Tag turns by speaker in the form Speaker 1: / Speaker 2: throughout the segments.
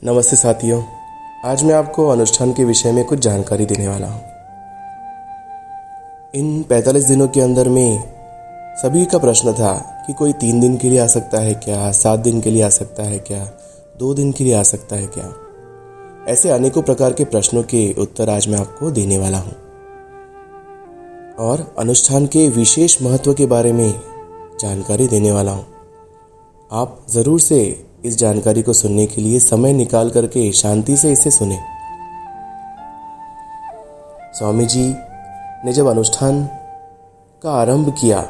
Speaker 1: नमस्ते साथियों, आज मैं आपको अनुष्ठान के विषय में कुछ जानकारी देने वाला हूँ। इन 45 दिनों के अंदर में सभी का प्रश्न था कि कोई 3 दिन के लिए आ सकता है क्या, 7 दिन के लिए आ सकता है क्या, 2 दिन के लिए आ सकता है क्या। ऐसे अनेकों प्रकार के प्रश्नों के उत्तर आज मैं आपको देने वाला हूँ और अनुष्ठान के विशेष महत्व के बारे में जानकारी देने वाला हूँ। आप ज़रूर से इस जानकारी को सुनने के लिए समय निकाल करके शांति से इसे सुने। स्वामी जी ने जब अनुष्ठान का आरंभ किया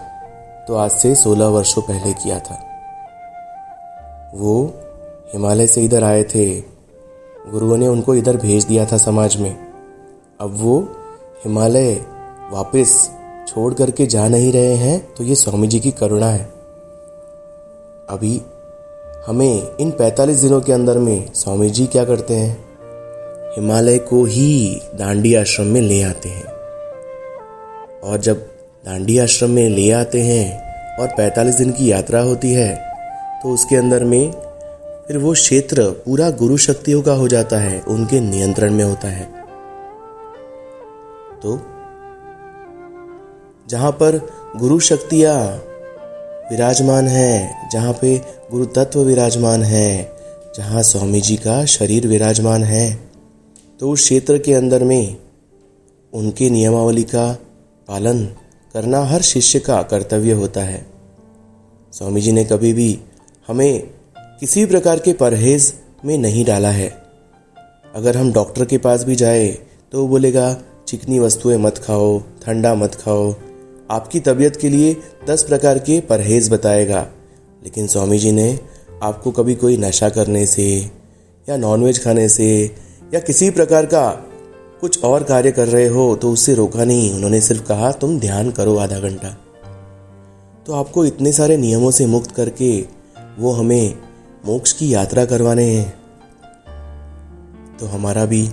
Speaker 1: तो आज से 16 वर्षों पहले किया था। वो हिमालय से इधर आए थे, गुरुओं ने उनको इधर भेज दिया था समाज में। अब वो हिमालय वापस छोड़ करके जा नहीं रहे हैं, तो ये स्वामी जी की करुणा है। अभी हमें इन 45 दिनों के अंदर में स्वामी जी क्या करते हैं, हिमालय को ही दांडी आश्रम में ले आते हैं। और जब दांडी आश्रम में ले आते हैं और 45 दिन की यात्रा होती है, तो उसके अंदर में फिर वो क्षेत्र पूरा गुरु शक्तियों का हो जाता है, उनके नियंत्रण में होता है। तो जहाँ पर गुरु शक्तियाँ विराजमान है, जहाँ पे गुरु तत्व विराजमान है, जहाँ स्वामी जी का शरीर विराजमान है, तो उस क्षेत्र के अंदर में उनके नियमावली का पालन करना हर शिष्य का कर्तव्य होता है। स्वामी जी ने कभी भी हमें किसी भी प्रकार के परहेज में नहीं डाला है। अगर हम डॉक्टर के पास भी जाए तो वो बोलेगा चिकनी वस्तुएं मत खाओ, ठंडा मत खाओ, आपकी तबीयत के लिए 10 प्रकार के परहेज बताएगा। लेकिन स्वामी जी ने आपको कभी कोई नशा करने से या नॉनवेज खाने से या किसी प्रकार का कुछ और कार्य कर रहे हो तो उससे रोका नहीं। उन्होंने सिर्फ कहा तुम ध्यान करो आधा घंटा। तो आपको इतने सारे नियमों से मुक्त करके वो हमें मोक्ष की यात्रा करवाने हैं। तो हमारा भी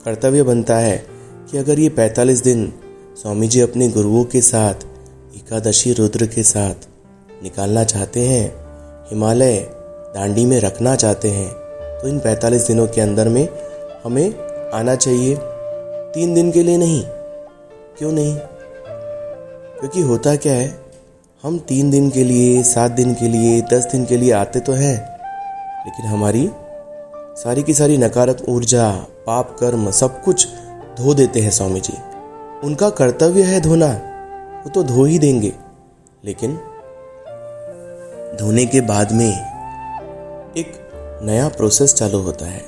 Speaker 1: कर्तव्य बनता है कि अगर ये 45 दिन स्वामी जी अपने गुरुओं के साथ, एकादशी रुद्र के साथ निकालना चाहते हैं, हिमालय दांडी में रखना चाहते हैं, तो इन 45 दिनों के अंदर में हमें आना चाहिए। 3 दिन के लिए नहीं। क्यों नहीं? क्योंकि होता क्या है, हम 3 दिन के लिए, 7 दिन के लिए, 10 दिन के लिए आते तो हैं, लेकिन हमारी सारी की सारी नकारात्मक ऊर्जा, पाप कर्म सब कुछ धो देते हैं स्वामी जी। उनका कर्तव्य है धोना, वो तो धो ही देंगे। लेकिन धोने के बाद में एक नया प्रोसेस चालू होता है,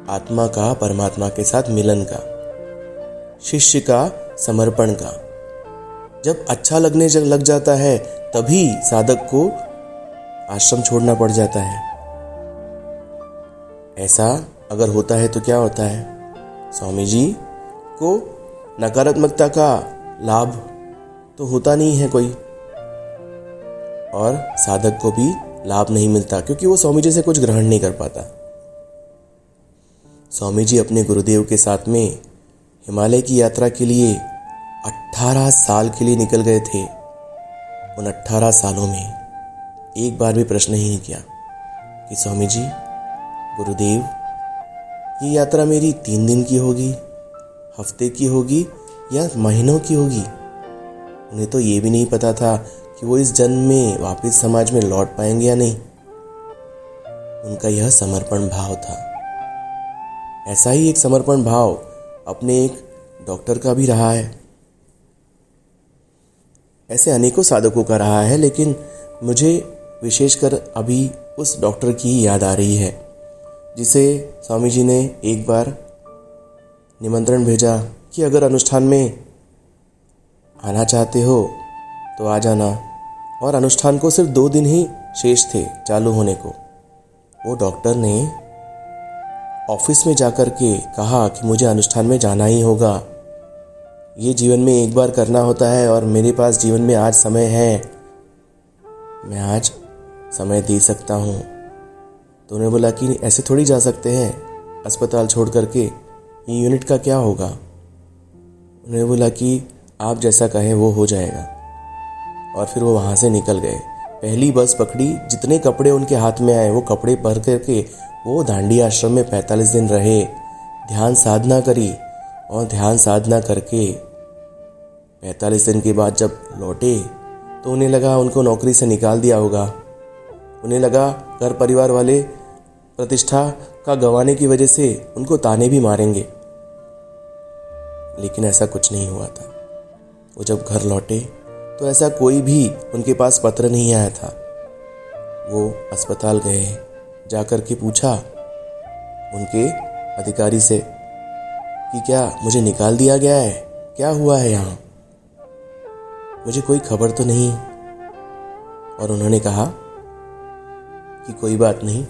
Speaker 1: आत्मा का परमात्मा के साथ मिलन का, शिष्य का समर्पण का। जब अच्छा लगने लग जाता है तभी साधक को आश्रम छोड़ना पड़ जाता है। ऐसा अगर होता है तो क्या होता है, स्वामी जी को नकारात्मकता का लाभ तो होता नहीं है कोई, और साधक को भी लाभ नहीं मिलता, क्योंकि वो स्वामी जी से कुछ ग्रहण नहीं कर पाता। स्वामी जी अपने गुरुदेव के साथ में हिमालय की यात्रा के लिए 18 साल के लिए निकल गए थे। उन 18 सालों में एक बार भी प्रश्न ही नहीं किया कि स्वामी जी, गुरुदेव, ये यात्रा मेरी 3 दिन की होगी, हफ्ते की होगी या महीनों की होगी। उन्हें तो ये भी नहीं पता था कि वो इस जन्म में वापस समाज में लौट पाएंगे या नहीं। उनका यह समर्पण भाव था। ऐसा ही एक समर्पण भाव अपने एक डॉक्टर का भी रहा है। ऐसे अनेकों साधकों का रहा है, लेकिन मुझे विशेषकर अभी उस डॉक्टर की याद आ रही है जिसे स्वामी जी ने एक बार निमंत्रण भेजा कि अगर अनुष्ठान में आना चाहते हो तो आ जाना। और अनुष्ठान को सिर्फ 2 दिन ही शेष थे चालू होने को। वो डॉक्टर ने ऑफिस में जाकर के कहा कि मुझे अनुष्ठान में जाना ही होगा, ये जीवन में एक बार करना होता है और मेरे पास जीवन में आज समय है, मैं आज समय दे सकता हूँ। तो उन्होंने बोला कि ऐसे थोड़ी जा सकते हैं अस्पताल छोड़ करके, ये यूनिट का क्या होगा। उन्होंने बोला कि आप जैसा कहें वो हो जाएगा। और फिर वो वहाँ से निकल गए। पहली बस पकड़ी, जितने कपड़े उनके हाथ में आए वो कपड़े भर करके वो दांडी आश्रम में 45 दिन रहे, ध्यान साधना करी और ध्यान साधना करके 45 दिन के बाद जब लौटे तो उन्हें लगा उनको नौकरी से निकाल दिया होगा। उन्हें लगा घर परिवार वाले प्रतिष्ठा का गंवाने की वजह से उनको ताने भी मारेंगे, लेकिन ऐसा कुछ नहीं हुआ था। वो जब घर लौटे तो ऐसा कोई भी उनके पास पत्र नहीं आया था। वो अस्पताल गए, जाकर के पूछा उनके अधिकारी से कि क्या मुझे निकाल दिया गया है, क्या हुआ है यहाँ, मुझे कोई खबर तो नहीं। और उन्होंने कहा कि कोई बात नहीं,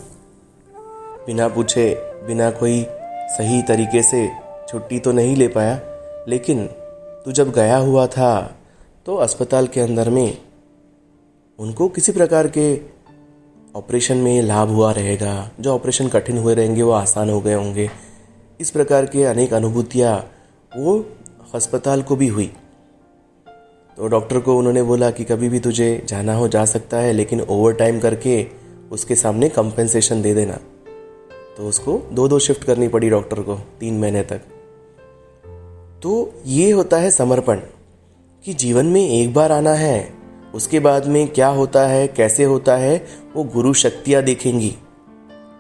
Speaker 1: बिना पूछे बिना कोई सही तरीके से छुट्टी तो नहीं ले पाया, लेकिन तू जब गया हुआ था तो अस्पताल के अंदर में उनको किसी प्रकार के ऑपरेशन में लाभ हुआ रहेगा, जो ऑपरेशन कठिन हुए रहेंगे वो आसान हो गए होंगे। इस प्रकार के अनेक अनुभूतियाँ वो अस्पताल को भी हुई। तो डॉक्टर को उन्होंने बोला कि कभी भी तुझे जाना हो जा सकता है, लेकिन ओवर टाइम करके उसके सामने कंपेंसेशन दे देना। तो उसको 2-2 शिफ्ट करनी पड़ी डॉक्टर को 3 महीने तक। तो ये होता है समर्पण, कि जीवन में एक बार आना है, उसके बाद में क्या होता है कैसे होता है वो गुरु शक्तियाँ देखेंगी।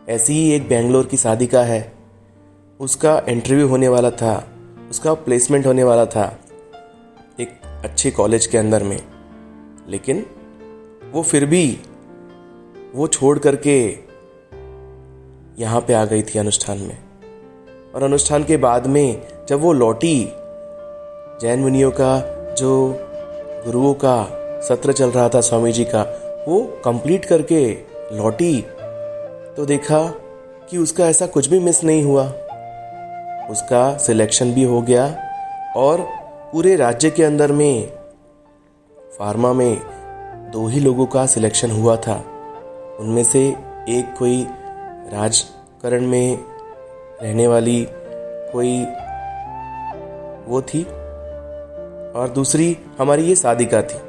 Speaker 1: ऐसी ही एक बेंगलोर की साधिका है, उसका इंटरव्यू होने वाला था, उसका प्लेसमेंट होने वाला था एक अच्छे कॉलेज के अंदर में, लेकिन वो फिर भी वो छोड़ करके यहाँ पे आ गई थी अनुष्ठान में। और अनुष्ठान के बाद में जब वो लौटी, जैन मुनियों का जो गुरुओं का सत्र चल रहा था स्वामी जी का, वो कंप्लीट करके लौटी तो देखा कि उसका ऐसा कुछ भी मिस नहीं हुआ। उसका सिलेक्शन भी हो गया और पूरे राज्य के अंदर में फार्मा में 2 ही लोगों का सिलेक्शन हुआ था। उनमें से एक कोई राजकरण में रहने वाली कोई वो थी और दूसरी हमारी ये साधिका थी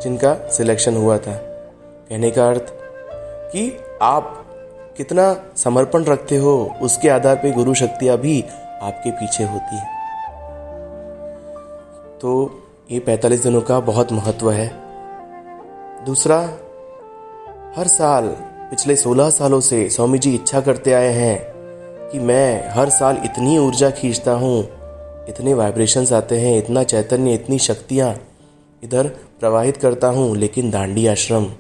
Speaker 1: जिनका सिलेक्शन हुआ था। कहने का अर्थ कि आप कितना समर्पण रखते हो उसके आधार पे गुरु शक्तियाँ भी आपके पीछे होती है। तो ये 45 दिनों का बहुत महत्व है। दूसरा, हर साल पिछले 16 सालों से स्वामी जी इच्छा करते आए हैं कि मैं हर साल इतनी ऊर्जा खींचता हूँ, इतने वाइब्रेशंस आते हैं, इतना चैतन्य, इतनी शक्तियाँ इधर प्रवाहित करता हूँ, लेकिन दांडी आश्रम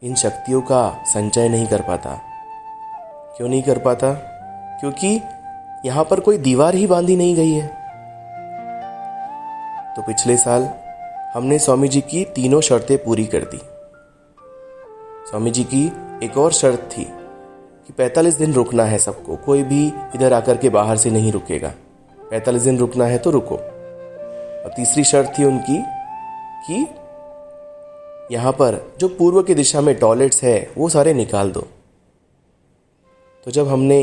Speaker 1: इन शक्तियों का संचय नहीं कर पाता। क्यों नहीं कर पाता? क्योंकि यहाँ पर कोई दीवार ही बांधी नहीं गई है। तो पिछले साल हमने स्वामी जी की 3 शर्तें पूरी कर दी। स्वामी जी की एक और शर्त थी कि 45 दिन रुकना है सबको, कोई भी इधर आकर के बाहर से नहीं रुकेगा, 45 दिन रुकना है तो रुको। और तीसरी शर्त थी उनकी कि यहाँ पर जो पूर्व की दिशा में टॉयलेट्स है वो सारे निकाल दो। तो जब हमने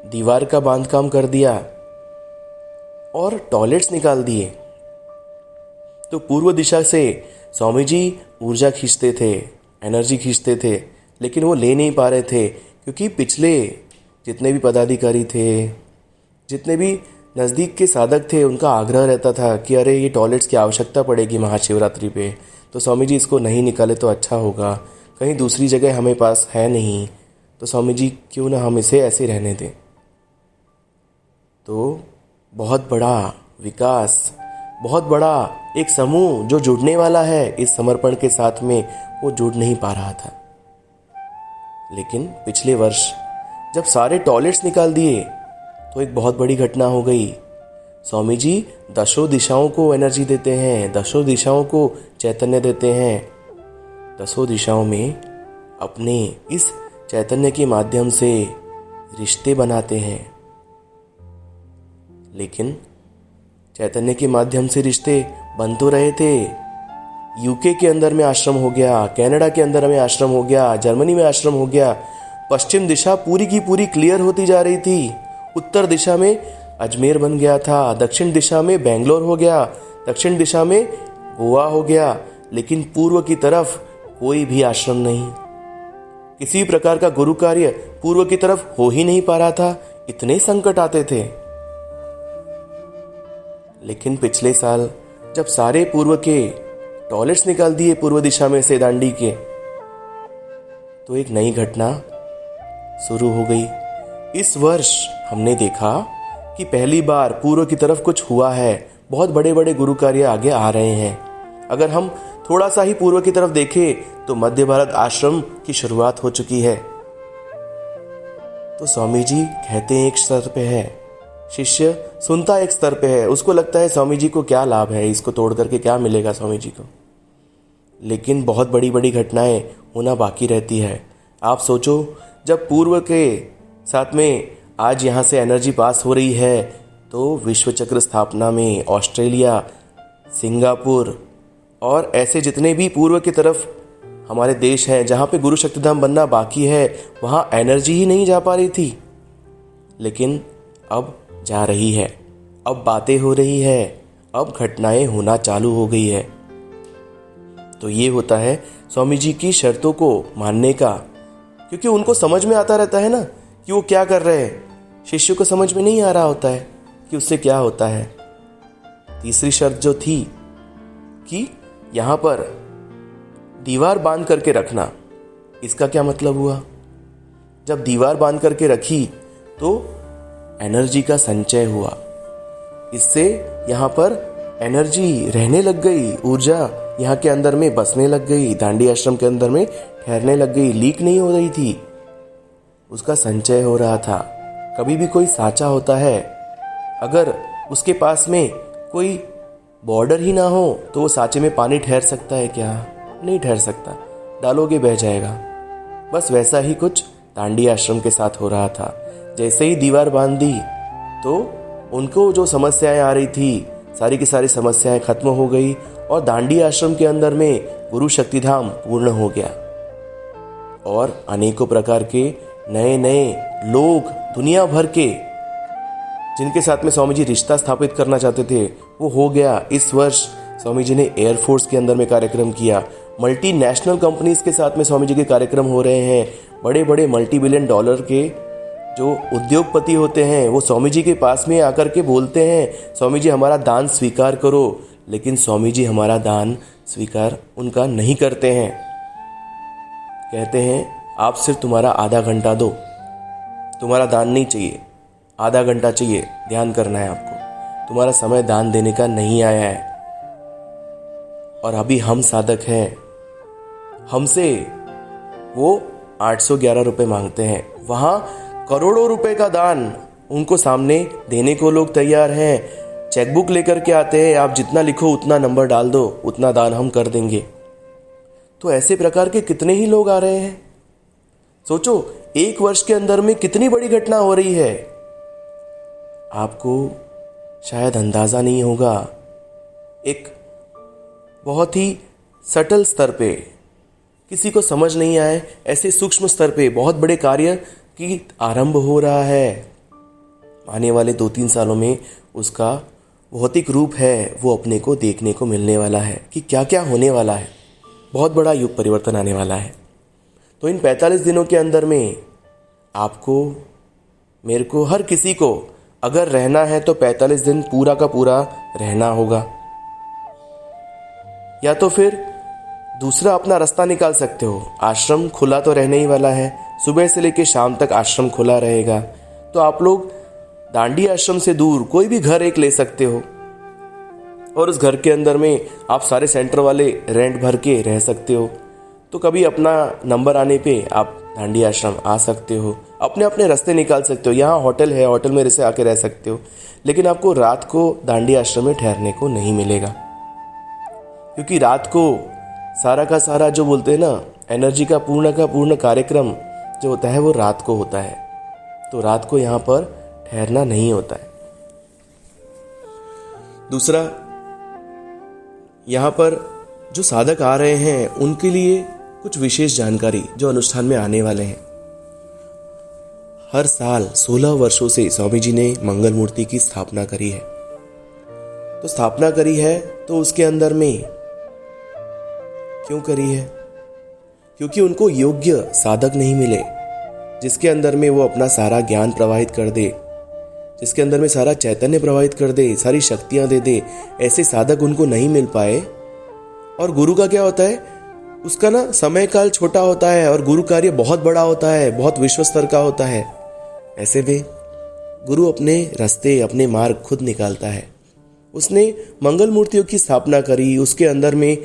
Speaker 1: दीवार का बांधकाम कर दिया और टॉयलेट्स निकाल दिए, तो पूर्व दिशा से स्वामी जी ऊर्जा खींचते थे, एनर्जी खींचते थे, लेकिन वो ले नहीं पा रहे थे क्योंकि पिछले जितने भी पदाधिकारी थे, जितने भी नज़दीक के साधक थे, उनका आग्रह रहता था कि अरे ये टॉयलेट्स की आवश्यकता पड़ेगी महाशिवरात्रि पे, तो स्वामी जी इसको नहीं निकाले तो अच्छा होगा, कहीं दूसरी जगह हमें पास है नहीं, तो स्वामी जी क्यों ना हम इसे ऐसे रहने दें। तो बहुत बड़ा विकास, बहुत बड़ा एक समूह जो जुड़ने वाला है इस समर्पण के साथ में, वो जुड़ नहीं पा रहा था। लेकिन पिछले वर्ष जब सारे टॉयलेट्स निकाल दिए तो एक बहुत बड़ी घटना हो गई। स्वामी जी 10 दिशाओं को एनर्जी देते हैं, 10 दिशाओं को चैतन्य देते हैं, 10 दिशाओं में अपने इस चैतन्य के माध्यम से रिश्ते बनाते हैं। लेकिन चैतन्य के माध्यम से रिश्ते बन तो रहे थे, यूके के अंदर में आश्रम हो गया, कनाडा के अंदर में आश्रम हो गया, जर्मनी में आश्रम हो गया, पश्चिम दिशा पूरी की पूरी क्लियर होती जा रही थी। उत्तर दिशा में अजमेर बन गया था, दक्षिण दिशा में बेंगलोर हो गया, दक्षिण दिशा में गोवा हो गया, लेकिन पूर्व की तरफ कोई भी आश्रम नहीं, किसी प्रकार का गुरु कार्य पूर्व की तरफ हो ही नहीं पा रहा था, इतने संकट आते थे। लेकिन पिछले साल जब सारे पूर्व के टॉयलेट्स निकाल दिए पूर्व दिशा में से दांडी के, तो एक नई घटना शुरू हो गई। इस वर्ष हमने देखा कि पहली बार पूर्व की तरफ कुछ हुआ है, बहुत बड़े बड़े गुरु कार्य आगे आ रहे हैं। अगर हम थोड़ा सा ही पूर्व की तरफ देखें तो मध्य भारत आश्रम की शुरुआत हो चुकी है। तो स्वामी जी कहते हैं एक स्तर पे है, शिष्य सुनता एक स्तर पे है, उसको लगता है स्वामी जी को क्या लाभ है, इसको तोड़ करके क्या मिलेगा स्वामी जी को। लेकिन बहुत बड़ी बड़ी घटनाएं होना बाकी रहती है। आप सोचो, जब पूर्व के साथ में आज यहाँ से एनर्जी पास हो रही है, तो विश्व चक्र स्थापना में ऑस्ट्रेलिया, सिंगापुर और ऐसे जितने भी पूर्व की तरफ हमारे देश हैं जहाँ पे गुरु शक्तिधाम बनना बाकी है, वहाँ एनर्जी ही नहीं जा पा रही थी। लेकिन अब जा रही है, अब बातें हो रही है, अब घटनाएं होना चालू हो गई है। तो ये होता है स्वामी जी की शर्तों को मानने का, क्योंकि उनको समझ में आता रहता है ना कि वो क्या कर रहे हैं। शिष्य को समझ में नहीं आ रहा होता है कि उससे क्या होता है। तीसरी शर्त जो थी कि यहां पर दीवार बांध करके रखना, इसका क्या मतलब हुआ? जब दीवार बांध करके रखी तो एनर्जी का संचय हुआ, इससे यहां पर एनर्जी रहने लग गई, ऊर्जा यहाँ के अंदर में बसने लग गई, दांडी आश्रम के अंदर में ठहरने लग गई, लीक नहीं हो रही थी, उसका संचय हो रहा था। कभी भी कोई साँचा होता है, अगर उसके पास में कोई बॉर्डर ही ना हो तो वो साँचे में पानी ठहर सकता है क्या? नहीं ठहर सकता, डालोगे बह जाएगा। बस वैसा ही कुछ दांडी आश्रम के साथ हो रहा था। जैसे ही दीवार बांध दी तो उनको जो समस्याएं आ रही थी, सारी की सारी समस्याएं खत्म हो गई और दांडी आश्रम के अंदर में गुरु शक्तिधाम पूर्ण हो गया। और अनेकों प्रकार के नए नए लोग दुनिया भर के जिनके साथ में स्वामी जी रिश्ता स्थापित करना चाहते थे, वो हो गया। इस वर्ष स्वामी जी ने एयरफोर्स के अंदर में कार्यक्रम किया, मल्टीनेशनल कंपनीज के साथ में स्वामी जी के कार्यक्रम हो रहे हैं। बड़े बड़े मल्टी बिलियन डॉलर के जो उद्योगपति होते हैं वो स्वामी जी के पास में आकर के बोलते हैं, स्वामी जी हमारा दान स्वीकार करो। लेकिन स्वामी जी हमारा दान स्वीकार उनका नहीं करते हैं। कहते हैं आप सिर्फ तुम्हारा आधा घंटा दो, तुम्हारा दान नहीं चाहिए, आधा घंटा चाहिए, ध्यान करना है आपको, तुम्हारा समय दान देने का नहीं आया है। और अभी हम साधक हैं, हमसे वो 811 रुपये मांगते हैं, वहाँ करोड़ों रुपए का दान उनको सामने देने को लोग तैयार हैं। चेकबुक लेकर के आते हैं, आप जितना लिखो उतना नंबर डाल दो, उतना दान हम कर देंगे। तो ऐसे प्रकार के कितने ही लोग आ रहे हैं। सोचो, एक वर्ष के अंदर में कितनी बड़ी घटना हो रही है। आपको शायद अंदाजा नहीं होगा। एक बहुत ही सटल स्तर पे, किसी को समझ नहीं आए ऐसे सूक्ष्म स्तर पे बहुत बड़े कार्य की आरंभ हो रहा है। आने वाले 2-3 सालों में उसका भौतिक रूप है वो अपने को देखने को मिलने वाला है कि क्या क्या होने वाला है। बहुत बड़ा युग परिवर्तन आने वाला है। तो इन 45 दिनों के अंदर में आपको, मेरे को, हर किसी को अगर रहना है तो 45 दिन पूरा का पूरा रहना होगा। या तो फिर दूसरा अपना रास्ता निकाल सकते हो। आश्रम खुला तो रहने ही वाला है, सुबह से लेकर शाम तक आश्रम खुला रहेगा। तो आप लोग दांडी आश्रम से दूर कोई भी घर एक ले सकते हो और उस घर के अंदर में आप सारे सेंटर वाले रेंट भर के रह सकते हो। तो कभी अपना नंबर आने पे आप दांडी आश्रम आ सकते हो, अपने अपने रास्ते निकाल सकते हो। यहाँ होटल है, होटल में से आके रह सकते हो, लेकिन आपको रात को दांडी आश्रम में ठहरने को नहीं मिलेगा, क्योंकि रात को सारा का सारा जो बोलते हैं ना, एनर्जी का पूर्ण कार्यक्रम जो होता है वो रात को होता है। तो रात को यहाँ पर ठहरना नहीं होता है। दूसरा, यहाँ पर जो साधक आ रहे हैं उनके लिए कुछ विशेष जानकारी जो अनुष्ठान में आने वाले हैं। हर साल 16 वर्षों से स्वामी जी ने मंगल मूर्ति की स्थापना करी है। तो स्थापना करी है तो उसके अंदर में क्यों करी है? क्योंकि उनको योग्य साधक नहीं मिले जिसके अंदर में वो अपना सारा ज्ञान प्रवाहित कर दे, जिसके अंदर में सारा चैतन्य प्रवाहित कर दे, सारी शक्तियां दे दे। ऐसे साधक उनको नहीं मिल पाए। और गुरु का क्या होता है, उसका ना समय काल छोटा होता है और गुरु कार्य बहुत बड़ा होता है, बहुत विश्व स्तर का होता है। ऐसे में गुरु अपने रास्ते, अपने मार्ग खुद निकालता है। उसने मंगल मूर्तियों की स्थापना करी, उसके अंदर में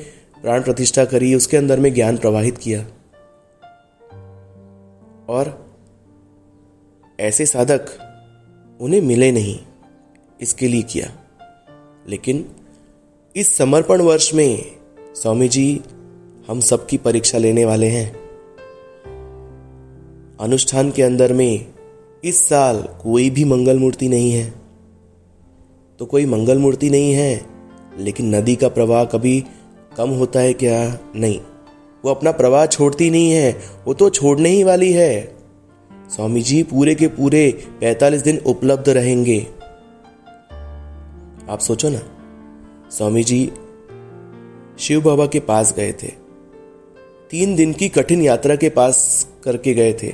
Speaker 1: प्राण प्रतिष्ठा करी, उसके अंदर में ज्ञान प्रवाहित किया। और ऐसे साधक उन्हें मिले नहीं, इसके लिए किया। लेकिन इस समर्पण वर्ष में स्वामी जी हम सबकी परीक्षा लेने वाले हैं। अनुष्ठान के अंदर में इस साल कोई भी मंगल मूर्ति नहीं है। तो कोई मंगल मूर्ति नहीं है, लेकिन नदी का प्रवाह कभी कम होता है क्या? नहीं, वो अपना प्रवाह छोड़ती नहीं है, वो तो छोड़ने ही वाली है। स्वामी जी पूरे के पूरे 45 दिन उपलब्ध रहेंगे। आप सोचो ना, स्वामी जी शिव बाबा के पास गए थे, 3 दिन की कठिन यात्रा के पास करके गए थे।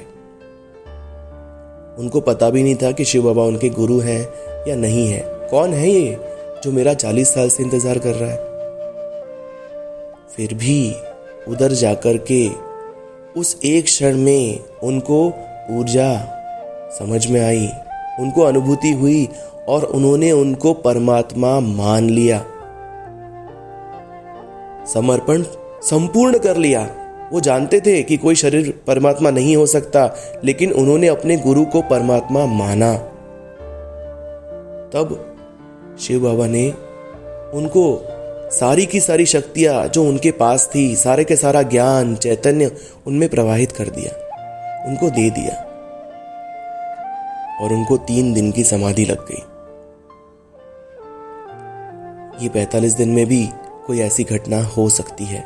Speaker 1: उनको पता भी नहीं था कि शिव बाबा उनके गुरु हैं या नहीं है। कौन है ये जो मेरा 40 साल से इंतजार कर रहा है? फिर भी उधर जाकर के उस एक क्षण में उनको ऊर्जा समझ में आई, उनको अनुभूति हुई और उन्होंने उनको परमात्मा मान लिया, समर्पण संपूर्ण कर लिया। वो जानते थे कि कोई शरीर परमात्मा नहीं हो सकता, लेकिन उन्होंने अपने गुरु को परमात्मा माना। तब शिव बाबा ने उनको सारी की सारी शक्तियां जो उनके पास थी, सारे के सारा ज्ञान चैतन्य उनमें प्रवाहित कर दिया, उनको दे दिया और उनको 3 दिन की समाधि लग गई। ये 45 दिन में भी कोई ऐसी घटना हो सकती है।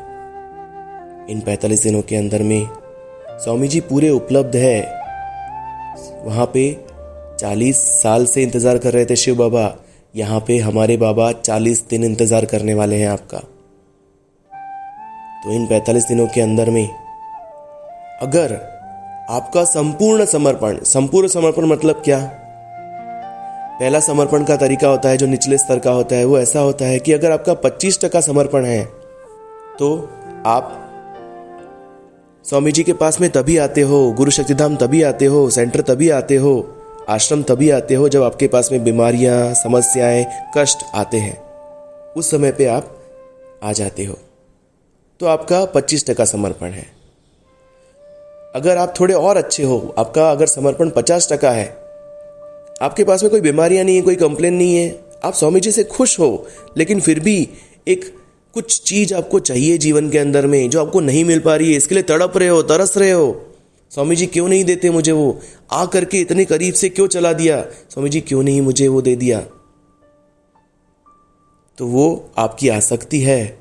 Speaker 1: इन 45 दिनों के अंदर में स्वामी जी पूरे उपलब्ध है। वहां पे 40 साल से इंतजार कर रहे थे शिव बाबा, यहाँ पे हमारे बाबा 40 दिन इंतजार करने वाले हैं आपका। तो इन 45 दिनों के अंदर में अगर आपका संपूर्ण समर्पण मतलब क्या? पहला समर्पण का तरीका होता है जो निचले स्तर का होता है, वो ऐसा होता है कि अगर आपका 25% समर्पण है तो आप स्वामी जी के पास में तभी आते हो, गुरु शक्तिधाम तभी आते हो, सेंटर तभी आते हो, आश्रम तभी आते हो जब आपके पास में बीमारियां, समस्याएं, कष्ट आते हैं। उस समय पे आप आ जाते हो, तो आपका 25% समर्पण है। अगर आप थोड़े और अच्छे हो, आपका अगर समर्पण 50% है, आपके पास में कोई बीमारियां नहीं है, कोई कंप्लेन नहीं है, आप स्वामी जी से खुश हो, लेकिन फिर भी एक कुछ चीज आपको चाहिए जीवन के अंदर में जो आपको नहीं मिल पा रही है, इसके लिए तड़प रहे हो, तरस रहे हो, स्वामी जी क्यों नहीं देते मुझे वो, आ करके इतने करीब से क्यों चला दिया, स्वामी जी क्यों नहीं मुझे वो दे दिया। तो वो आपकी आसक्ति है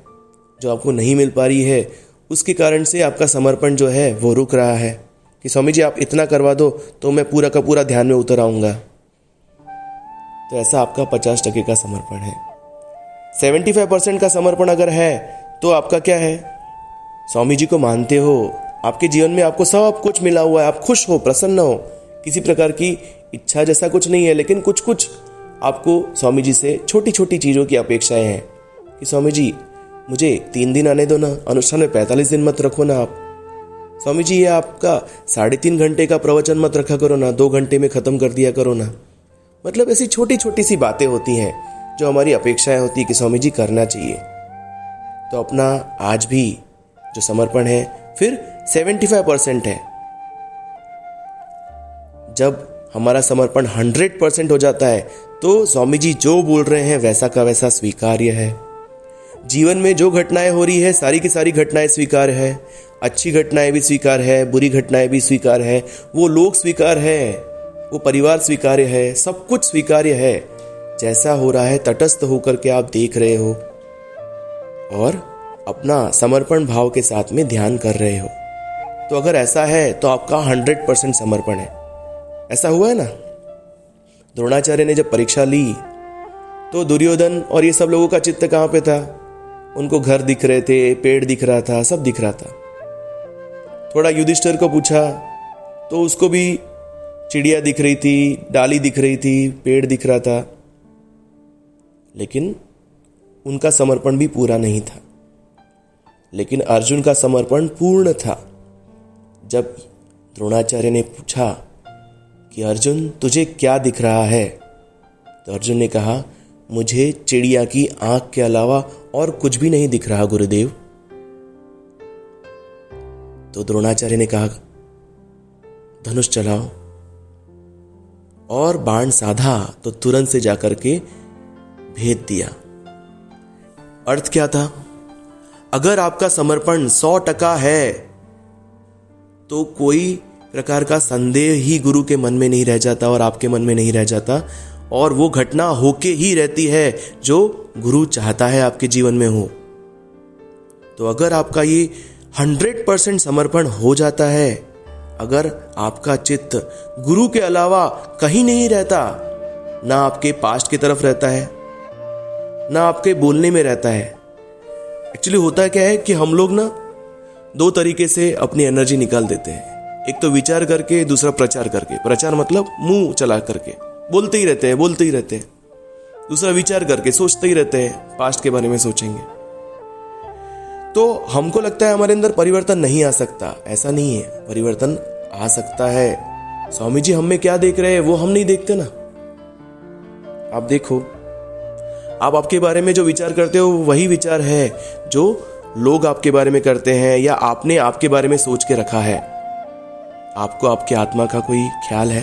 Speaker 1: जो आपको नहीं मिल पा रही है, उसके कारण से आपका समर्पण जो है वो रुक रहा है कि स्वामी जी आप इतना करवा दो तो मैं पूरा का पूरा ध्यान में उतर आऊंगा। तो ऐसा आपका 50% का समर्पण है। 75% का समर्पण अगर है तो आपका क्या है? स्वामी जी को मानते हो, आपके जीवन में आपको सब कुछ मिला हुआ है, आप खुश हो, प्रसन्न हो, किसी प्रकार की इच्छा जैसा कुछ नहीं है, लेकिन कुछ कुछ आपको स्वामी जी से छोटी छोटी चीजों की अपेक्षाएं हैं कि स्वामी जी मुझे 3 दिन आने दो ना, अनुष्ठान में 45 दिन मत रखो ना आप, स्वामी जी ये आपका 3.5 घंटे का प्रवचन मत रखा करो ना, 2 घंटे में खत्म कर दिया करो ना। मतलब ऐसी छोटी छोटी सी बातें होती हैं जो हमारी अपेक्षाएं होती है कि स्वामी जी करना चाहिए। तो अपना आज भी जो समर्पण है फिर 75% है। जब हमारा समर्पण 100% हो जाता है तो स्वामी जी जो बोल रहे हैं वैसा का वैसा स्वीकार्य है। जीवन में जो घटनाएं हो रही है सारी की सारी घटनाएं स्वीकार है, अच्छी घटनाएं भी स्वीकार है, बुरी घटनाएं भी स्वीकार है, वो लोग स्वीकार है, वो परिवार स्वीकार्य है, सब कुछ स्वीकार्य है। जैसा हो रहा है तटस्थ होकर के आप देख रहे हो और अपना समर्पण भाव के साथ में ध्यान कर रहे हो। तो अगर ऐसा है तो आपका 100% समर्पण है। ऐसा हुआ है ना, द्रोणाचार्य ने जब परीक्षा ली तो दुर्योधन और ये सब लोगों का चित्त कहाँ पे था? उनको घर दिख रहे थे, पेड़ दिख रहा था, सब दिख रहा था। थोड़ा युधिष्ठिर को पूछा तो उसको भी चिड़िया दिख रही थी, डाली दिख रही थी, पेड़ दिख रहा था, लेकिन उनका समर्पण भी पूरा नहीं था। लेकिन अर्जुन का समर्पण पूर्ण था। जब द्रोणाचार्य ने पूछा कि अर्जुन तुझे क्या दिख रहा है, तो अर्जुन ने कहा मुझे चिड़िया की आंख के अलावा और कुछ भी नहीं दिख रहा गुरुदेव। तो द्रोणाचार्य ने कहा धनुष चलाओ, और बाण साधा तो तुरंत से जाकर के भेद दिया। अर्थ क्या था? अगर आपका समर्पण 100% है तो कोई प्रकार का संदेह ही गुरु के मन में नहीं रह जाता और आपके मन में नहीं रह जाता, और वो घटना होके ही रहती है जो गुरु चाहता है आपके जीवन में हो। तो अगर आपका ये 100% समर्पण हो जाता है, अगर आपका चित्त गुरु के अलावा कहीं नहीं रहता, ना आपके पास्ट की तरफ रहता है, ना आपके बोलने में रहता है। एक्चुअली होता क्या है कि हम लोग ना 2 तरीके से अपनी एनर्जी निकाल देते हैं। एक तो विचार करके, दूसरा प्रचार करके। प्रचार मतलब मुंह चला करके बोलते ही रहते हैं। दूसरा विचार करके सोचते ही रहते हैं, पास्ट के बारे में सोचेंगे। तो हमको लगता है हमारे अंदर परिवर्तन नहीं आ सकता। ऐसा नहीं है, परिवर्तन आ सकता है। स्वामी जी हम में क्या देख रहे हैं वो हम नहीं देखते ना। आप देखो, आप आपके बारे में जो विचार करते हो वही विचार है जो लोग आपके बारे में करते हैं या आपने आपके बारे में सोच के रखा है। आपको आपके आत्मा का कोई ख्याल है?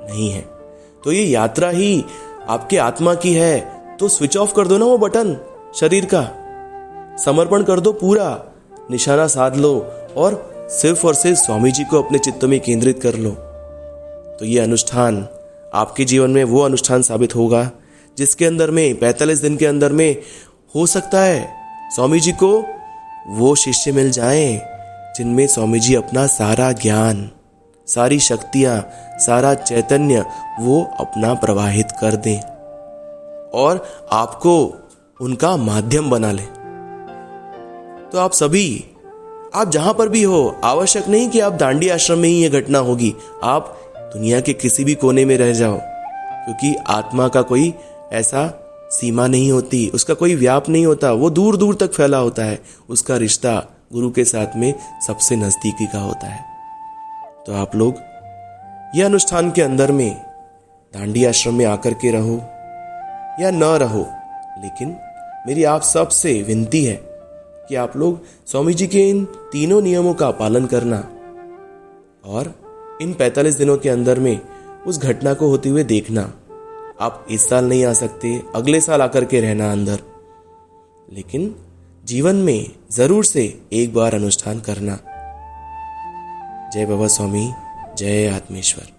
Speaker 1: नहीं है। तो ये यात्रा ही आपके आत्मा की है। तो स्विच ऑफ कर दो ना वो बटन शरीर का, समर्पण कर दो पूरा, निशाना साध लो और सिर्फ और सिर्फ स्वामी जी को अपने चित्त में केंद्रित कर लो। तो ये अनुष्ठान आपके जीवन में वो अनुष्ठान साबित होगा जिसके अंदर में 45 दिन के अंदर में हो सकता है स्वामी जी को वो शिष्य मिल जाएं जिनमें स्वामी जी अपना सारा ज्ञान, सारी शक्तियां, सारा चैतन्य वो अपना प्रवाहित कर दें और आपको उनका माध्यम बना लें। तो आप सभी, आप जहां पर भी हो, आवश्यक नहीं कि आप दांडी आश्रम में ही ये घटना होगी। आप दुनिया के किसी भी कोने में रह जाओ, क्योंकि आत्मा का कोई ऐसा सीमा नहीं होती, उसका कोई व्याप नहीं होता, वो दूर दूर तक फैला होता है। उसका रिश्ता गुरु के साथ में सबसे नजदीकी का होता है। तो आप लोग ये अनुष्ठान के अंदर में दांडी आश्रम में आकर के रहो या न रहो, लेकिन मेरी आप सबसे विनती है कि आप लोग स्वामी जी के इन तीनों नियमों का पालन करना और इन 45 दिनों के अंदर में उस घटना को होते हुए देखना। आप इस साल नहीं आ सकते, अगले साल आकर के रहना अंदर, लेकिन जीवन में जरूर से एक बार अनुष्ठान करना। जय बाबा स्वामी, जय आत्मेश्वर।